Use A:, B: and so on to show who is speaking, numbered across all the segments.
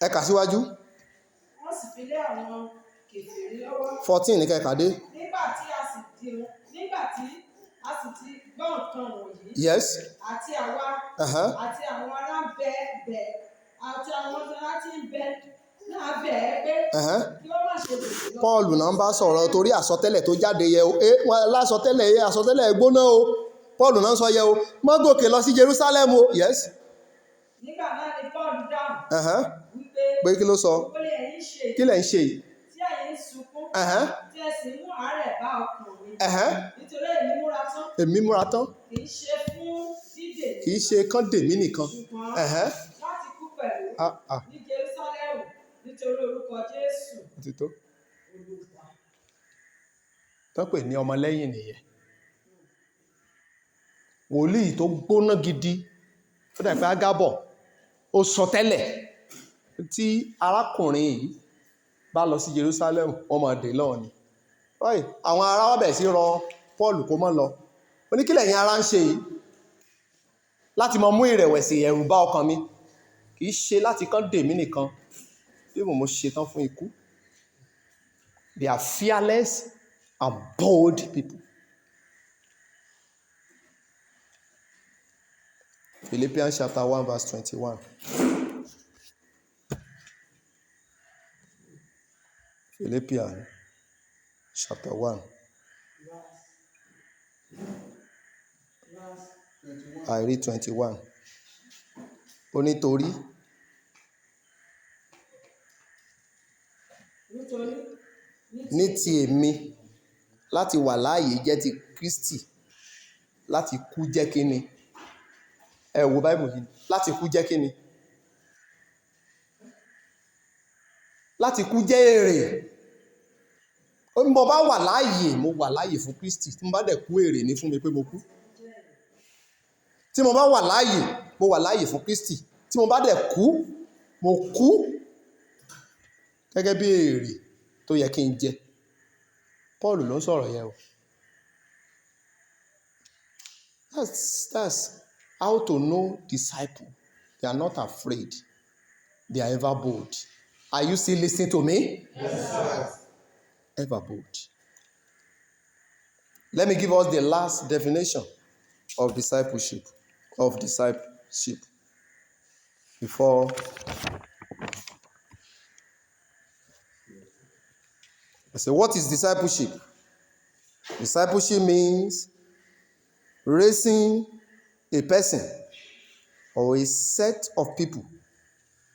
A: ẹ kà síwájú.
B: Wọ́n sì fi lé àwọn kèfèrí lọ́wọ́.
A: 14 ní kẹ́kà dé.
B: Nígbà tí a sì ti gbọ́ nǹkan wọ̀nyí.
A: Yes.
B: Àti àwa àti àwọn ará àti àwọn ará tí ń bẹ náà bẹ̀ pé kí ó má ṣe bèèrè lọ.
A: Paul náà ń bá sọ̀rọ̀ torí àsọtẹ́lẹ̀ tó jáde yẹ o àsọtẹ́lẹ̀ gbóná o. Paul náà ń sọ yẹ o má gòkè lọ sí Jerusalem o. Yes.
B: Nígbà náà ni Paul dáhùn wípé
A: pé kí ló sọ? Kí lẹ̀ ń ṣe yìí?
B: Tí ẹ̀yin ń sunkún tí ẹ sì mú àárẹ̀ bá ọkàn mi. Nítorí èmi múra tán. Kì í ṣe fún dídè.
A: Kì í ṣe kán dè mí nìkan.
B: Ṣùgbọ́n láti kú pẹ̀lú ní Jerusalem nítorí orúkọ Jésù.
A: Òtítọ́. Tán pè ní ọmọlẹ́yìn nìyẹn. Wòlíì tó gbóná gidi ó dà pé Ágábọ̀ ó sọ tẹ́lẹ̀ tí arákùnrin yìí bá lọ sí Jerusalem wọ́n máa dè lọ́wọ́ ni. Àwọn ará wá bẹ̀ sí rọ Paul kó má lọ. Ó ní kí lẹ̀yin ará ń ṣe yìí láti mọ mú ìrẹ̀wẹ̀sì ẹ̀rù bá ọkàn mi, kì í ṣe láti kán dè mí nìkan bí mo ṣe tán fún ikú. They are fearless and bold people. Philippians chapter 1 verse 21. Philippians chapter 1. I read 21. Ó nítorí ní ti èmi láti wà láàyè jẹ́ ti Kristi, láti kú jẹ́ kíni? Ẹ wo Bible yìí. Láti kú jẹ́ kíni? Láti kú jẹ́ èrè. Mo bá wà láàyè, mo wà láàyè fún Kristi. Tí mo bá dẹ̀ kú, èrè ní fún mi pé mo kú. Tí mo bá wà láàyè, mo wà láàyè fún Kristi. Tí mo bá dẹ̀ kú, mo kú gẹ́gẹ́ bí èrè tó yẹ kí n jẹ. Paul ló ń sọ̀rọ̀ yẹn o. That's how to know disciple. They are not afraid. They are ever bold. Are you still listening to me?
B: Yes, sir.
A: Ever bold. Let me give us the last definition of discipleship. Before I say, what is discipleship? Discipleship means raising a person or a set of people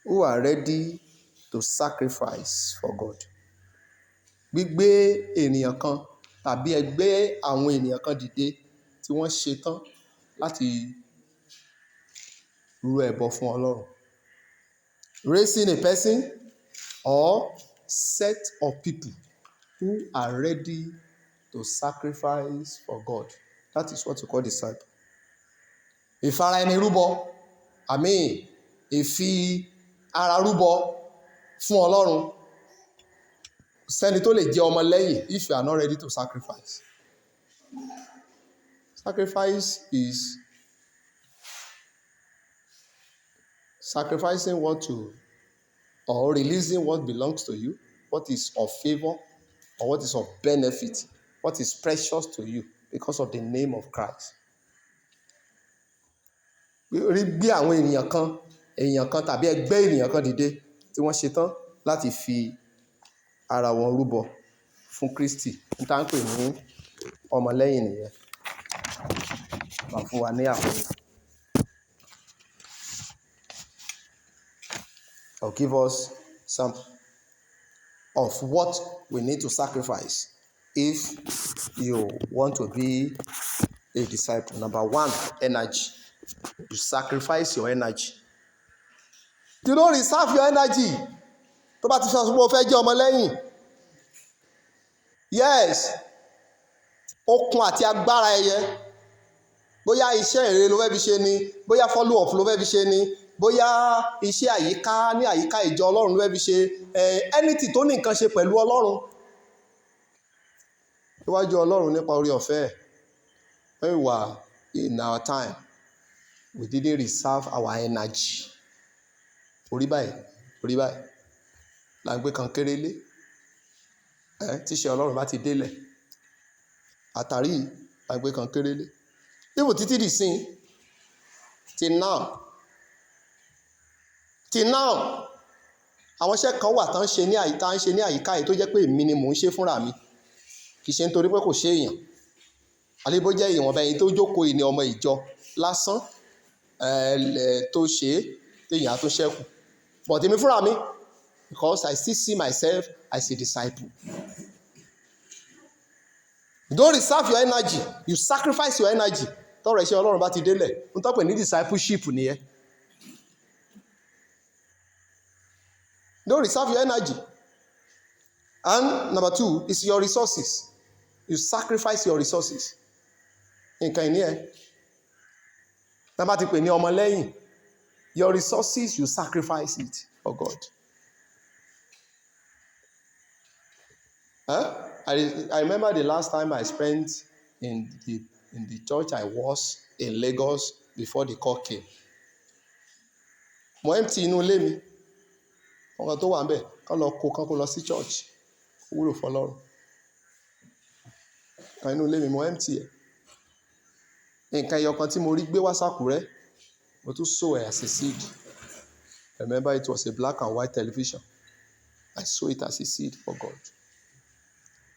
A: who are ready to sacrifice for God. Gbígbé ènìyàn kan tàbí ẹgbẹ́ àwọn ènìyàn kan dìde tí wọ́n ṣetán láti rú ẹbọ fún Ọlọ́run. Raising a person or set of people who are ready to sacrifice for God. That is what you call disciple. Ìfara ẹni rúbọ, ìfi ara rúbọ fún Ọlọ́run. Sẹ́ni tó lè jẹ́ ọmọ lẹ́yìn if you are not ready to sacrifice. Sacrifice is sacrificing or releasing what belongs to you, what is of favor or what is of benefit, what is precious to you because of the name of Christ. Gbé àwọn èèyàn kan tàbí ẹgbẹ́ ènìyàn kan dìde tí wọ́n ṣetán láti fi ara wọn rúbọ fún Kristi. N tá ń pè ní ọmọlẹ́yìn nìyẹn. Máa fún wa ní àpẹẹrẹ. I'll give us some of what we need to sacrifice if you want to be a disciple. Number 1, energy. You sacrifice your energy. You don't reserve your energy. Tó bá ti sọ pé o fẹ́ jẹ́ ọmọlẹ́yìn. Yes. Okun àti agbára ẹyẹ. Bóyá iṣẹ́ ìrere ló fẹ́ fi ṣe ni, bóyá follow up ló fẹ́ fi ṣe ni, bóyá iṣẹ́ àyíká ní àyíká ìjọ Ọlọ́run ló fẹ́ fi ṣe, anything tó ní nǹkan ṣe pẹ̀lú Ọlọ́run. Níwájú Ọlọ́run nípa oore ọ̀fẹ́. When we were in our time, we didn't reserve our energy. Orí báyìí, orí báyìí là ń gbé kan kéré lé tíṣẹ́ Ọlọ́run bá ti délẹ̀ àtàrí là ń gbé kan kéré lé even títí dì sí till now àwọn iṣẹ́ kan wà tán ṣe ní àyíká yìí tó jẹ́ pé èmi ni mò ń ṣe fúnra mi kì í ṣe nítorí pé kò ṣe èèyàn àlébó jẹ́ ìwọ̀nba ẹni tó jókòó ìní ọmọ ìjọ lásán tó ṣe é téèyàn á tó ṣẹ́kù but èmi fúnra mi because I still see myself as a disciple. You don't reserve your energy, you sacrifice your energy tọ́rọ̀ iṣẹ́ Ọlọ́run bá ti délẹ̀ ń tọ́pẹ̀ ní discipleship nìyẹn. Don't reserve your energy. And number 2 is your resources. You sacrifice your resources. Nǹkan ìní ẹ̀ tá bá ti pè ní ọmọlẹ́yìn, your resources you sacrifice it for God. I remember the last time I spent in the church I was in Lagos before the call came. Mo empty inú ilé mi. Ọkàn tó wà ń bẹ̀ kán kó lọ sí church. Ó wúlò fọlọ́run. Kan inú ilé mi mo empty ẹ̀. Nǹkan ẹyọ kan tí mo rí gbé wá s'Àkúrẹ́, mo tún sow it as a seed. I remember it was a black and white television. I sow it as a seed for God.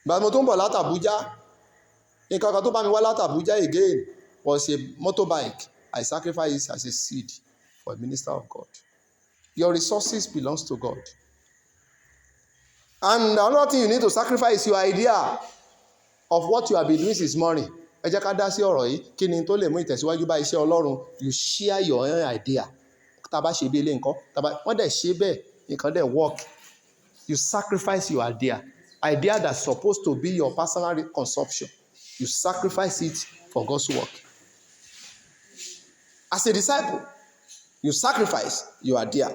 A: But mo tó ń bọ̀ láti Abuja, nǹkan kan tó bá mi wá láti Abuja again was a motorbike. I sacrifice it as a seed for a minister of God. Your resources belongs to God. And another thing you need to sacrifice is your idea of what you have been doing since morning. Ẹ jẹ́ ká dá sí ọ̀rọ̀ yìí kí ni tó lè mú ìtẹ̀síwájú bá iṣẹ́ Ọlọ́run. You share your own idea. Tá bá ṣe bí ilé nǹkan, wọ́n dẹ̀ ṣe bẹ́ẹ̀, nǹkan dẹ̀ work. You sacrifice your idea that's supposed to be your personal consumption. You sacrifice it for God's work. As a disciple, you sacrifice your idea.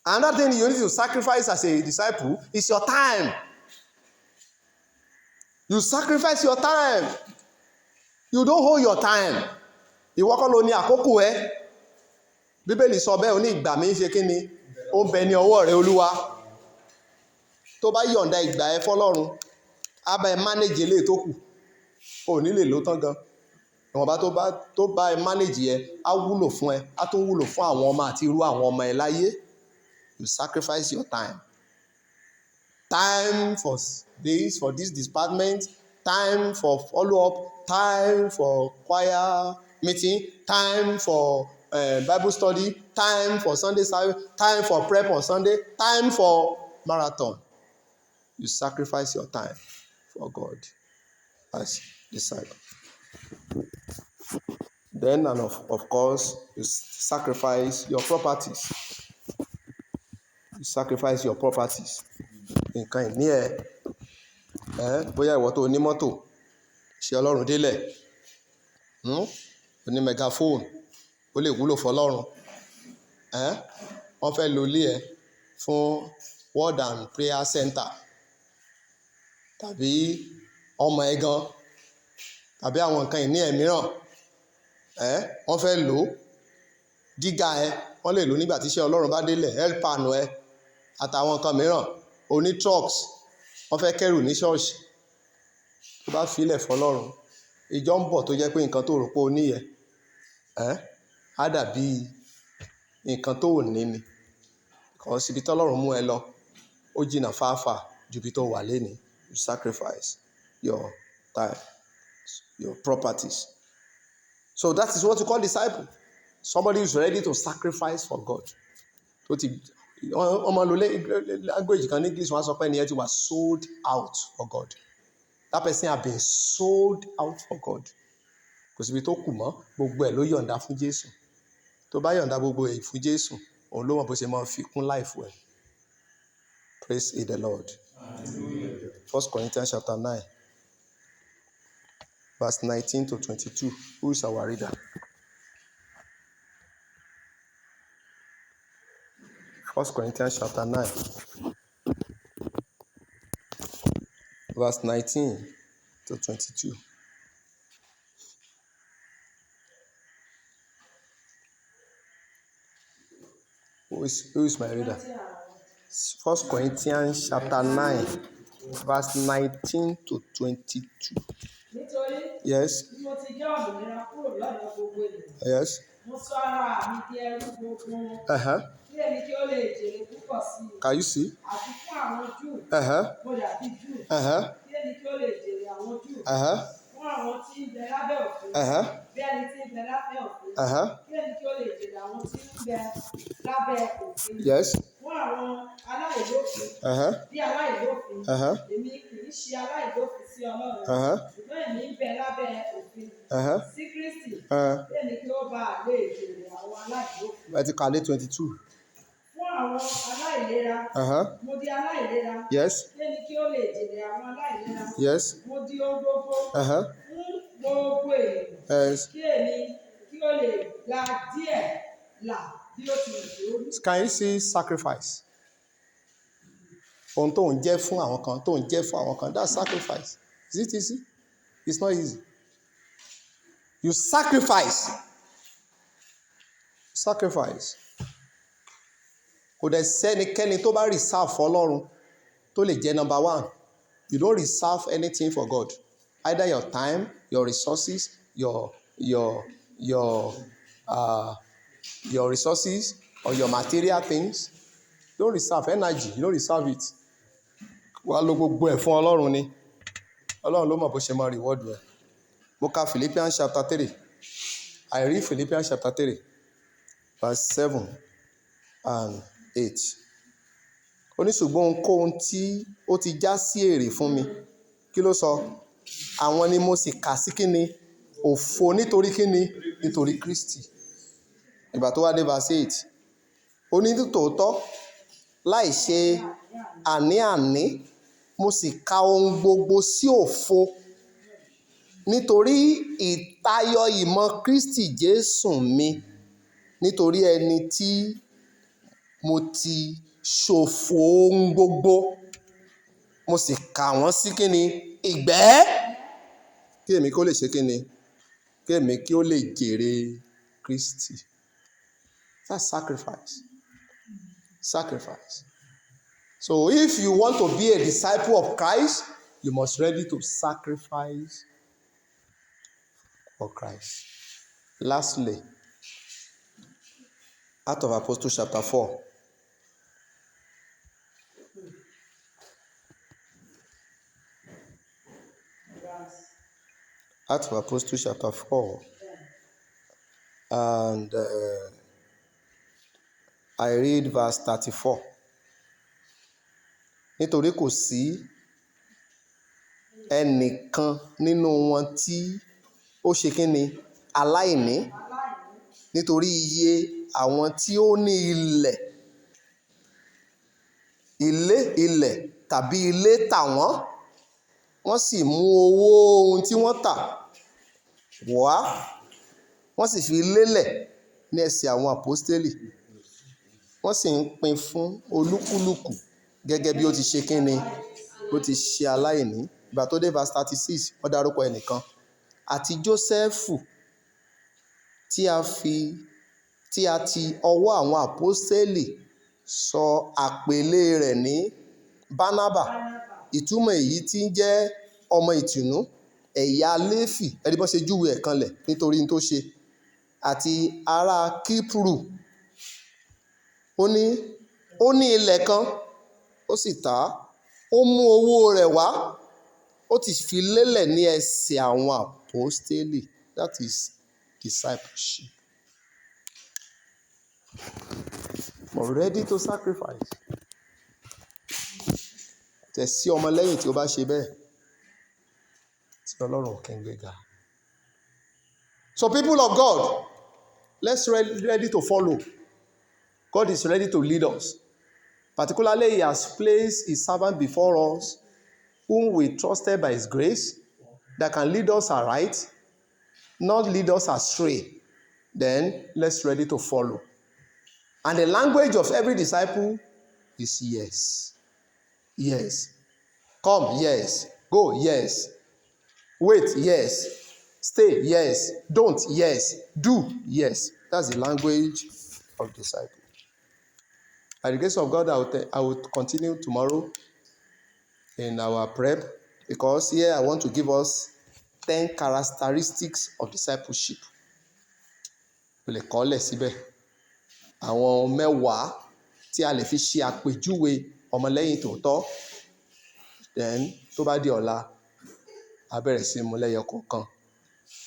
A: Another thing you need to sacrifice as a disciple is your time. You sacrifice your time. You don't hold your time. Ìwọ kọ́ ló ní àkókò ẹ. Bíbélì sọ bẹ́ẹ̀, ó ní ìgbà mi ń ṣe kí ni? Ó ń bẹ ní ọwọ́ rẹ Olúwa. Tó bá yọ̀ǹda ìgbà ẹ fọ́lọ́run, á bá ẹ manage eléyìí tó kù. Ò ní lè lò tán gan. Ìwọ̀nba tó bá ẹ manage ẹ, á wúlò fún ẹ, á tún wúlò fún àwọn ọmọ àti irú àwọn ọmọ ẹ láyé. You sacrifice your time. Time for this, for this department, time for follow-up, time for choir meeting, time for Bible study, time for Sunday service, time for prep on Sunday, time for marathon. You sacrifice your time for God as disciple. Then, and of course, you sacrifice your properties. You sacrifice your properties. Nǹkan ìní ẹ̀ bóyá ìwọ tó ní mọ́tò ṣe Ọlọ́run délẹ̀ ó ní megaphone ó lè wúlò fọlọ́run wọ́n fẹ́ lo ilé ẹ̀ fún word and prayer center tàbí ọmọ ẹ̀ gan tàbí àwọn nǹkan ìní ẹ̀ mìíràn wọ́n fẹ́ lò ó dígà ẹ̀ wọ́n lè lò nígbà tí iṣẹ́ Ọlọ́run bá délẹ̀ helpan ẹ̀ àtàwọn nǹkan mìíràn oní trucks wọ́n fẹ́ kẹ́rù ní ṣọ́ọ̀ṣì tó bá filẹ̀ fọlọ́run ìjọ ń bọ̀ tó jẹ́ pé nǹkan tó rò pé ó níyẹ á dàbí nǹkan tó ò ní ni kàn síbi tọ́lọ́run mú ẹ lọ ó jìnnà fáfà ju ibi tó wà lénìí. You sacrifice your time, your properties. So that is what you call disciple. Somebody who is ready to sacrifice for God. tó ti ọmọ lo language kan ní English wọ́n sọ pé ẹnìyẹn ti wà sold out for God. That person have been sold out for God. Kò síbi tó kù mọ́, gbogbo ẹ̀ ló yọ̀ǹda fún Jésù. Tó bá yọ̀ǹda gbogbo ẹ̀ fún Jésù, òun ló mọ̀ bó ṣe máa fi kún life ẹ̀. Praise the Lord. 1 Corinthians chapter 9, verse 19 to 22. Who is our reader? 1 Corinthians chapter 9, verse 19 to 22. Who is my reader? 1 Corinthians chapter 9, verse 19 to 22.
B: Nítorí
A: Yes.
B: bí mo ti jẹ́ òmìnira kúrò lọ́dọ̀ gbogbo ènìyàn.
A: Yes.
B: Mo sọ ara mi di ẹrú gbogbo wọn. Kí èmi kí ó lè jèrè púpọ̀ sí i.
A: Can you see?
B: Àti fún àwọn Júù. Mo dàbí Júù. Kí èmi kí ó lè jèrè àwọn Júù. Fún àwọn tí ń bẹ lábẹ́ òfin. Bí ẹni tí ń bẹ lábẹ́ òfin. Kí èmi kí ó lè jèrè àwọn tí ń bẹ lábẹ́ òfin.
A: Yes.
B: Fún àwọn aláìlófin. Bí aláìlófin. Èmi kì í ṣe aláìlófin sí Ọlọ́run. Ṣùgbọ́n èmi ń bẹ lábẹ́ òfin. Sí Kristi. Kí èmi kí ó bá lè jèrè àwọn aláìlófin.
A: Ẹ ti kà lé 22.
B: Fún àwọn aláìlera. Mo di aláìlera.
A: Yes.
B: Kí èmi kí ó lè jèrè àwọn aláìlera.
A: Yes.
B: Mo di ohun gbogbo. Fún gbogbo ènìyàn.
A: Yes.
B: Kí èmi kí ó lè gba díẹ̀ là bí ó ti wù ú.
A: Can you see sacrifice? Ohun tó ń jẹ́ fún àwọn kan, tó ń jẹ́ fún àwọn kan, that's sacrifice. Is it easy? It's not easy. You sacrifice. Sacrifice. Kò dẹ̀ sẹ́nikẹ́ni tó bá reserve for Ọlọ́run tó lè jẹ́ number one. You don't reserve anything for God. Either your time, your resources, your resources or your material things. You don't reserve energy. You don't reserve it. Wàá lo gbogbo ẹ̀ fún Ọlọ́run ni. Ọlọ́run ló mọ̀ bó ṣe máa reward rẹ̀. Mo ka Philippians chapter 3. I read Philippians chapter 3, verse 7 and 8. Ó ní ṣùgbọ́n ohunkóhun tí ó ti já sí èrè fún mi. Kí ló sọ? Àwọn ni mo sì kà sí kíni? Òfo nítorí kíni? Nítorí Kristi. Ìgbà tó wá dé verse 8. Ó ní tòótọ́ láì ṣe àní-àní mo sì ka ohun gbogbo sí òfo nítorí ìtayọ ìmọ̀ Kristi Jésù mi, nítorí ẹni tí mo ti ṣòfò ohun gbogbo mo sì kà wọ́n sí kíni? Ìgbẹ́. Kí èmi kí ó lè ṣe kíni? Kí èmi kí ó lè jèrè Kristi. That's sacrifice. Sacrifice. So if you want to be a disciple of Christ, you must be ready to sacrifice for Christ. Lastly, Acts of Apostles chapter 4. Acts of Apostles chapter 4. And I read verse 34. Nítorí kò sí ẹnìkan nínú wọn tí ó ṣe kíni? Aláìní. Nítorí iye àwọn tí ó ní ilẹ̀ tàbí ilé tà wọ́n sì mú owó ohun tí wọ́n tà wá, wọ́n sì fi lélẹ̀ ní ẹsẹ̀ àwọn àpọ́stélì. Wọ́n sì ń pín fún olúkúlùkù gẹ́gẹ́ bí ó ti ṣe kíni? Ó ti ṣe aláìní. Ìgbà tó dé verse 36, wọ́n dárúkọ ẹnìkan. Àti Jósẹ́fù tí a ti ọwọ́ àwọn àpọ́stélì sọ àpèlé rẹ̀ ní Bánábà. Ìtumọ̀ èyí tí ń jẹ́ ọmọ ìtùnú, ẹ̀yà Léfì. Ẹni bọ́n ṣe júwe ẹ̀ kanlẹ̀ nítorí tó ṣe. Àti ará Kípùrù. Ó ní ilẹ̀ kan, ó sì tà á. Ó mú owó rẹ̀ wá, ó ti fi lélẹ̀ ní ẹsẹ̀ àwọn àpọ́stélì. That is discipleship. But ready to sacrifice. Tẹ̀sí ọmọ lẹ́yìn tí ó bá ṣe bẹ́ẹ̀, tí Ọlọ́run kì í gbéga. So people of God, let's ready to follow. God is ready to lead us. Particularly, He has placed His servant before us, whom we trusted by His grace, that can lead us aright, not lead us astray. Then let's ready to follow. And the language of every disciple is yes. Yes. Come, yes. Go, yes. Wait, yes. Stay, yes. Don't, yes. Do, yes. That's the language of disciple. By the grace of God, I will continue tomorrow in our prep, because here I want to give us 10 characteristics of discipleship. O lè kọ́lẹ̀ síbẹ̀. Àwọn 10 tí a lè fi ṣe àpèjúwe ọmọlẹ́yìn tòótọ́. Then tó bá di ọ̀la, a bẹ̀rẹ̀ sí mú lẹ́yọ kọ̀ọ̀kan.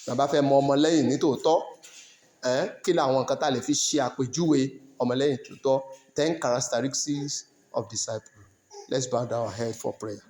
A: Bí a bá fẹ́ mọ ọmọlẹ́yìn ní tòótọ́, kí ni àwọn nǹkan tá a lè fi ṣe àpèjúwe ọmọlẹ́yìn tòótọ́? 10 characteristics of disciple. Let's bow down our head for prayer.